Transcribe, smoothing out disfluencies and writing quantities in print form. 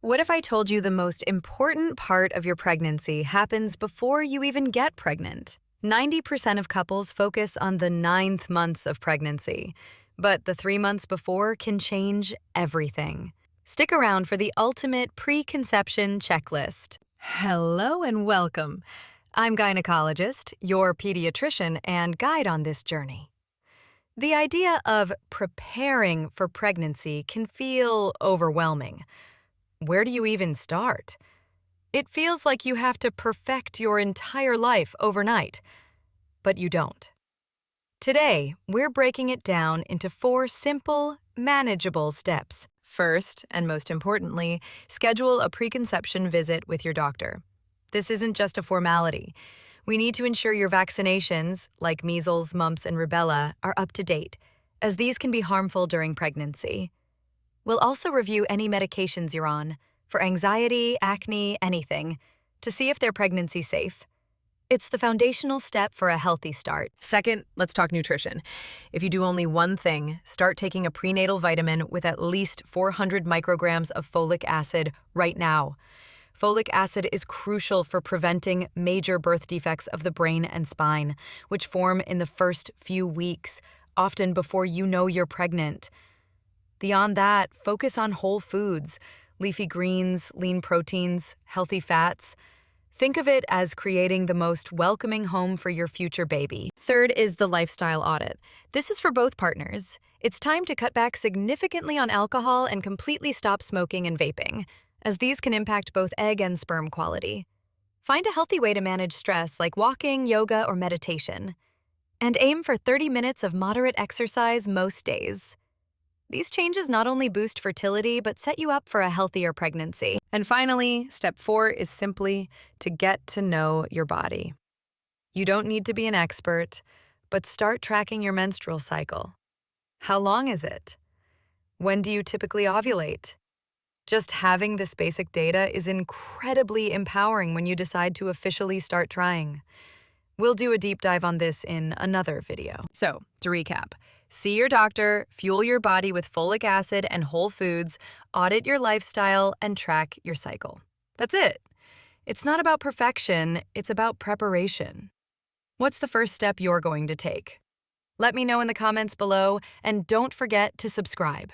What if I told you the most important part of your pregnancy happens before you even get pregnant? 90% of couples focus on the 9th months of pregnancy, but the 3 months before can change everything. Stick around for the ultimate preconception checklist. Hello and welcome. I'm gynecologist, your pediatrician, and guide on this journey. The idea of preparing for pregnancy can feel overwhelming. Where do you even start? It feels like you have to perfect your entire life overnight, but you don't. Today, we're breaking it down into 4 simple, manageable steps. First, and most importantly, schedule a preconception visit with your doctor. This isn't just a formality. We need to ensure your vaccinations, like measles, mumps, and rubella, are up to date, as these can be harmful during pregnancy. We'll also review any medications you're on, for anxiety, acne, anything, to see if they're pregnancy safe. It's the foundational step for a healthy start. Second, let's talk nutrition. If you do only one thing, start taking a prenatal vitamin with at least 400 micrograms of folic acid right now. Folic acid is crucial for preventing major birth defects of the brain and spine, which form in the first few weeks, often before you know you're pregnant. Beyond that, focus on whole foods, leafy greens, lean proteins, healthy fats. Think of it as creating the most welcoming home for your future baby. Third is the lifestyle audit. This is for both partners. It's time to cut back significantly on alcohol and completely stop smoking and vaping, as these can impact both egg and sperm quality. Find a healthy way to manage stress like walking, yoga, or meditation. And aim for 30 minutes of moderate exercise most days. These changes not only boost fertility, but set you up for a healthier pregnancy. And finally, step 4 is simply to get to know your body. You don't need to be an expert, but start tracking your menstrual cycle. How long is it? When do you typically ovulate? Just having this basic data is incredibly empowering when you decide to officially start trying. We'll do a deep dive on this in another video. So, to recap, see your doctor, fuel your body with folic acid and whole foods, audit your lifestyle, and track your cycle. That's it. It's not about perfection, it's about preparation. What's the first step you're going to take? Let me know in the comments below, and don't forget to subscribe.